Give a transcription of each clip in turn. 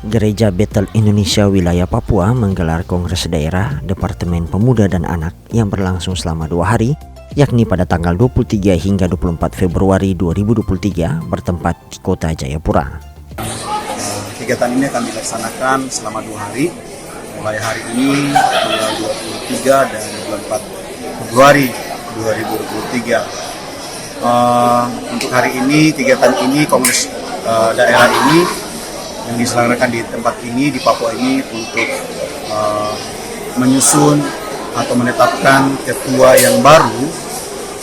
Gereja Bethel Indonesia Wilayah Papua menggelar Kongres Daerah Departemen Pemuda dan Anak yang berlangsung selama 2 hari, yakni pada tanggal 23 hingga 24 Februari 2023 bertempat di Kota Jayapura. Kegiatan ini akan dilaksanakan selama 2 hari, mulai hari ini tanggal 23 dan 24 Februari 2023. Untuk hari ini, kegiatan ini, Kongres daerah ini yang diselenggarakan di tempat ini, di Papua ini, untuk menyusun atau menetapkan ketua yang baru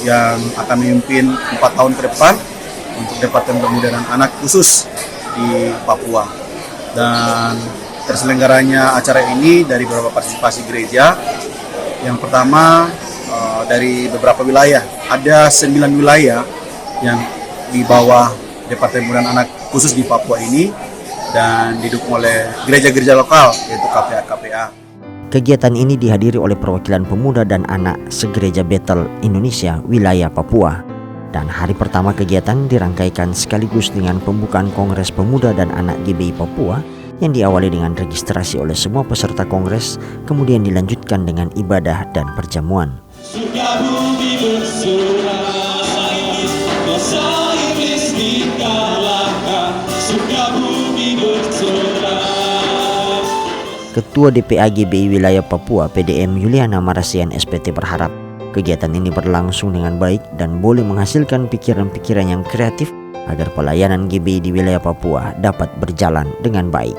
yang akan memimpin 4 tahun ke depan untuk Departemen Pemuda dan Anak khusus di Papua. Dan terselenggaranya acara ini dari beberapa partisipasi gereja. Yang pertama dari beberapa wilayah, ada 9 wilayah yang di bawah Departemen Pemuda dan Anak khusus di Papua ini, dan didukung oleh gereja-gereja lokal, yaitu KPA-KPA. Kegiatan ini dihadiri oleh perwakilan pemuda dan anak segereja Bethel Indonesia Wilayah Papua. Dan hari pertama kegiatan dirangkaikan sekaligus dengan pembukaan Kongres Pemuda dan Anak GBI Papua yang diawali dengan registrasi oleh semua peserta kongres, kemudian dilanjutkan dengan ibadah dan perjamuan. Ketua DPA GBI Wilayah Papua PDM Yuliana Marasian SPT berharap kegiatan ini berlangsung dengan baik dan boleh menghasilkan pikiran-pikiran yang kreatif agar pelayanan GBI di wilayah Papua dapat berjalan dengan baik.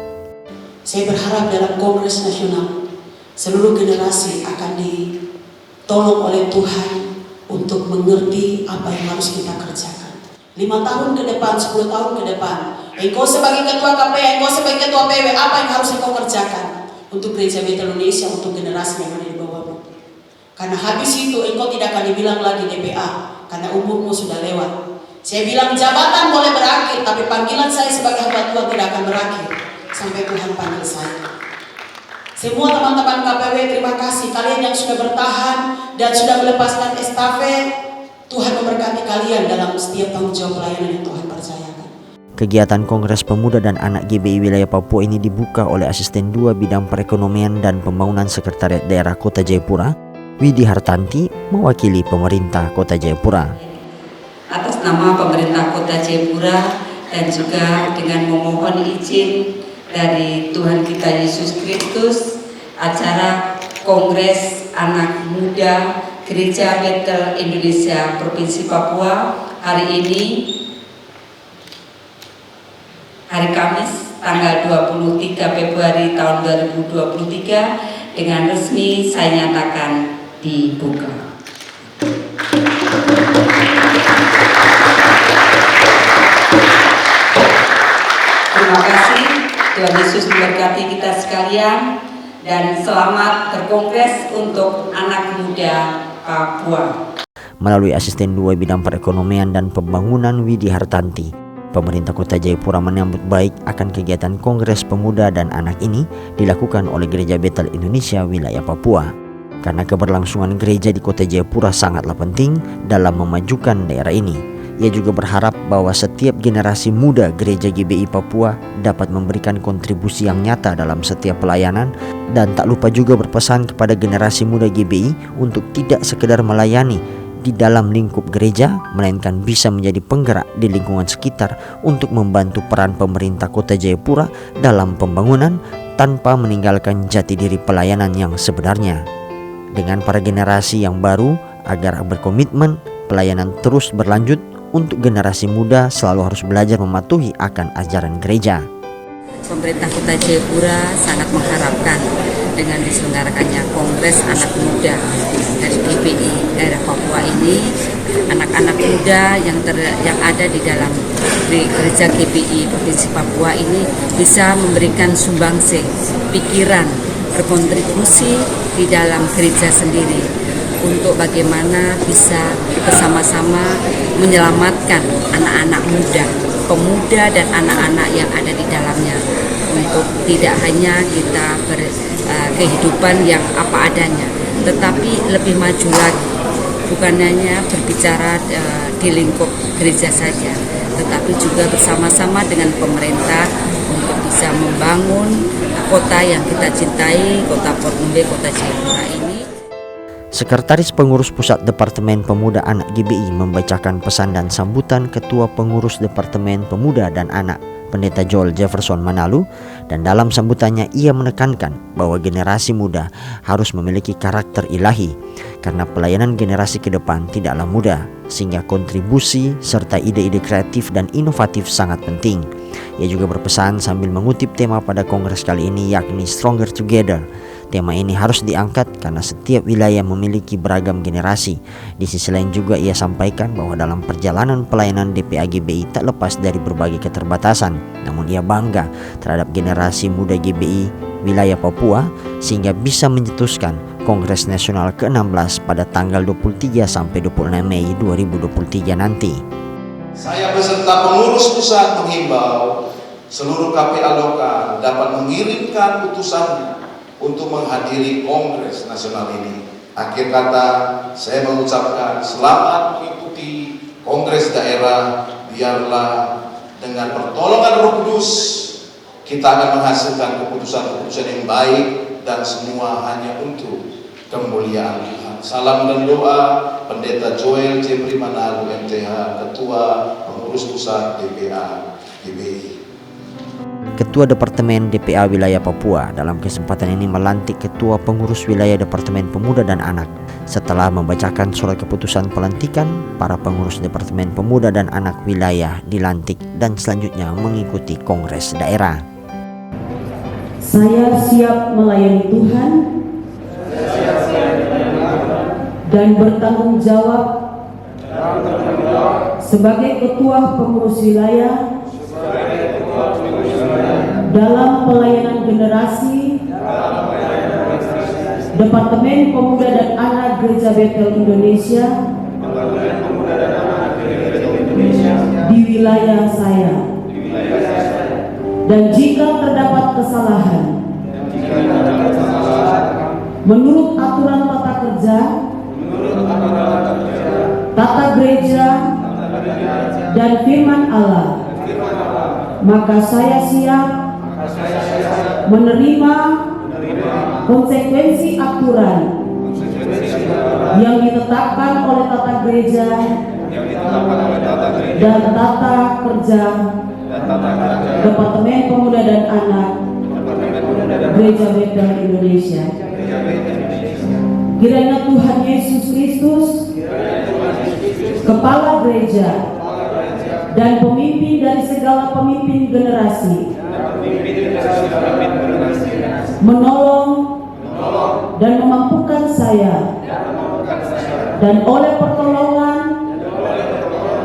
Saya berharap dalam Kongres Nasional seluruh generasi akan ditolong oleh Tuhan untuk mengerti apa yang harus kita kerjakan. 5 tahun ke depan, 10 tahun ke depan, engkau sebagai ketua KPA, engkau sebagai ketua PW, apa yang harus engkau kerjakan untuk Gereja Bethel Indonesia, untuk generasi yang ada di bawahmu. Karena habis itu engkau tidak akan dibilang lagi DPA, karena umurmu sudah lewat. Saya bilang jabatan boleh berakhir, tapi panggilan saya sebagai hamba Tuhan tidak akan berakhir sampai Tuhan panggil saya. Semua teman-teman KPW, terima kasih kalian yang sudah bertahan dan sudah melepaskan estafet. Tuhan memberkati kalian dalam setiap tanggung jawab pelayanan yang Tuhan percayakan. Kegiatan Kongres Pemuda dan Anak GBI Wilayah Papua ini dibuka oleh Asisten 2 Bidang Perekonomian dan Pembangunan Sekretariat Daerah Kota Jayapura, Widi Hartanti, mewakili pemerintah Kota Jayapura. Atas nama pemerintah Kota Jayapura dan juga dengan memohon izin dari Tuhan kita Yesus Kristus, acara Kongres Anak Muda Gereja Bethel Indonesia Provinsi Papua hari ini, hari Kamis tanggal 23 Februari tahun 2023 dengan resmi saya nyatakan dibuka. Terima kasih, Tuhan Yesus memberkati kita sekalian dan selamat berkongres untuk anak muda Papua. Melalui Asisten 2 Bidang Perekonomian dan Pembangunan Widi Hartanti, pemerintah Kota Jayapura menyambut baik akan kegiatan Kongres Pemuda dan Anak ini dilakukan oleh Gereja Bethel Indonesia Wilayah Papua. Karena keberlangsungan gereja di Kota Jayapura sangatlah penting dalam memajukan daerah ini. Ia juga berharap bahwa setiap generasi muda Gereja GBI Papua dapat memberikan kontribusi yang nyata dalam setiap pelayanan, dan tak lupa juga berpesan kepada generasi muda GBI untuk tidak sekedar melayani di dalam lingkup gereja, melainkan bisa menjadi penggerak di lingkungan sekitar untuk membantu peran pemerintah Kota Jayapura dalam pembangunan tanpa meninggalkan jati diri pelayanan yang sebenarnya. Dengan para generasi yang baru agar berkomitmen, pelayanan terus berlanjut untuk generasi muda selalu harus belajar mematuhi akan ajaran gereja. Pemerintah Kota Jayapura sangat mengharapkan dengan diselenggarakannya Kongres Anak Muda dari GBI daerah Papua ini, anak-anak muda yang ada di dalam Gereja GBI Provinsi Papua ini bisa memberikan sumbangsih pikiran, berkontribusi di dalam gereja sendiri untuk bagaimana bisa bersama-sama menyelamatkan anak-anak muda, pemuda dan anak-anak yang ada di dalamnya, untuk tidak hanya kita kehidupan yang apa adanya, tetapi lebih maju lagi, bukan hanya berbicara di lingkup gereja saja, tetapi juga bersama-sama dengan pemerintah untuk bisa membangun kota yang kita cintai, kota Portumbe, kota Jayapura ini. Sekretaris Pengurus Pusat Departemen Pemuda Anak GBI membacakan pesan dan sambutan Ketua Pengurus Departemen Pemuda dan Anak Pendeta Joel Jefferson Manalu, dan dalam sambutannya ia menekankan bahwa generasi muda harus memiliki karakter ilahi karena pelayanan generasi ke depan tidaklah mudah, sehingga kontribusi serta ide-ide kreatif dan inovatif sangat penting. Ia juga berpesan sambil mengutip tema pada kongres kali ini, yakni Stronger Together. Tema ini harus diangkat karena setiap wilayah memiliki beragam generasi. Di sisi lain juga ia sampaikan bahwa dalam perjalanan pelayanan DPA GBI tak lepas dari berbagai keterbatasan. Namun ia bangga terhadap generasi muda GBI wilayah Papua sehingga bisa mencetuskan Kongres Nasional ke-16 pada tanggal 23 sampai 26 Mei 2023 nanti. Saya beserta pengurus pusat menghimbau seluruh KPA lokal dapat mengirimkan utusannya untuk menghadiri Kongres Nasional ini. Akhir kata, saya mengucapkan selamat mengikuti Kongres Daerah. Biarlah dengan pertolongan Roh Kudus kita akan menghasilkan keputusan-keputusan yang baik dan semua hanya untuk kemuliaan Tuhan. Salam dan doa Pendeta Joel Jeffrey Manalu MTH, Ketua Pengurus Pusat DPA GBI. Ketua Departemen DPA Wilayah Papua dalam kesempatan ini melantik Ketua Pengurus Wilayah Departemen Pemuda dan Anak. Setelah membacakan surat keputusan pelantikan, para pengurus Departemen Pemuda dan Anak wilayah dilantik dan selanjutnya mengikuti Kongres Daerah. Saya siap melayani Tuhan dan bertanggung jawab sebagai Ketua Pengurus Wilayah dalam pelayanan generasi Departemen Pemuda dan Anak Gereja Betel Indonesia di wilayah saya. Dan jika terdapat kesalahan menurut aturan tata kerja, tata gereja, dan firman Allah, maka saya siap menerima konsekuensi aturan yang ditetapkan oleh tata gereja dan tata kerja Departemen Pemuda dan Anak Gereja Betel Indonesia. Kiranya Tuhan Yesus Kristus, Kepala Gereja dan pemimpin dari segala pemimpin generasi, menolong dan memampukan saya, dan oleh pertolongan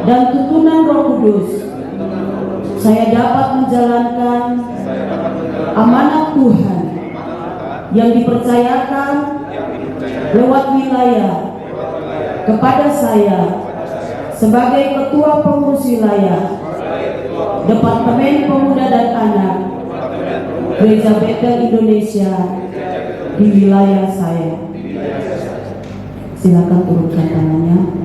dan tuntunan Roh Kudus saya dapat menjalankan amanat Tuhan yang dipercayakan lewat wilayah kepada saya sebagai Ketua Pengurus Wilayah Departemen Pemuda dan Anak Gereja Betel Indonesia di wilayah saya. Silakan turunkan tangannya.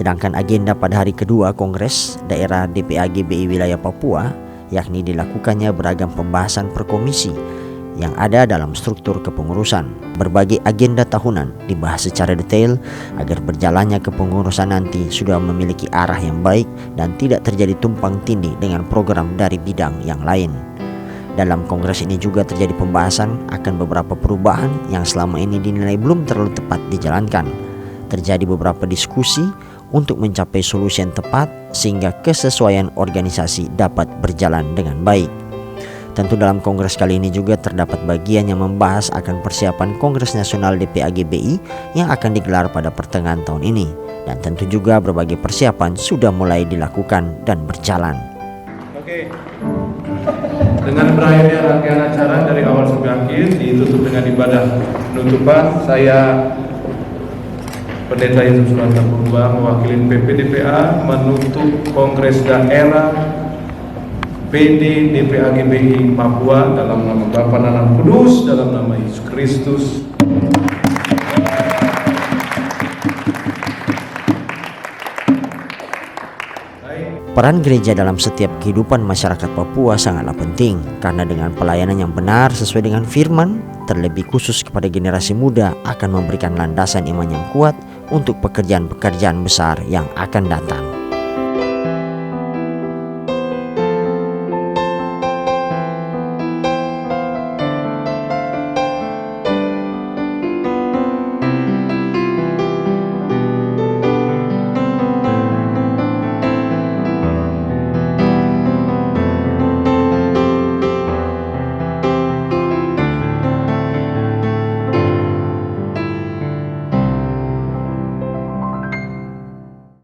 Sedangkan agenda pada hari kedua Kongres Daerah DPA GBI Wilayah Papua, yakni dilakukannya beragam pembahasan per komisi yang ada dalam struktur kepengurusan. Berbagai agenda tahunan dibahas secara detail agar berjalannya kepengurusan nanti sudah memiliki arah yang baik dan tidak terjadi tumpang tindih dengan program dari bidang yang lain. Dalam kongres ini juga terjadi pembahasan akan beberapa perubahan yang selama ini dinilai belum terlalu tepat dijalankan. Terjadi beberapa diskusi untuk mencapai solusi yang tepat sehingga kesesuaian organisasi dapat berjalan dengan baik. Tentu dalam kongres kali ini juga terdapat bagian yang membahas akan persiapan Kongres Nasional DPA GBI yang akan digelar pada pertengahan tahun ini. Dan tentu juga berbagai persiapan sudah mulai dilakukan dan berjalan. Oke. Dengan berakhirnya rangkaian acara dari awal sampai akhir ditutup dengan ibadah penutupan, saya Pendeta Yusuf Surata Purba mewakili PPDPA menutup Kongres Daerah PD DPA GBI Papua dalam nama Bapa dan Anak Kudus, dalam nama Yesus Kristus. Peran gereja dalam setiap kehidupan masyarakat Papua sangatlah penting, karena dengan pelayanan yang benar sesuai dengan firman, terlebih khusus kepada generasi muda, akan memberikan landasan iman yang kuat untuk pekerjaan-pekerjaan besar yang akan datang.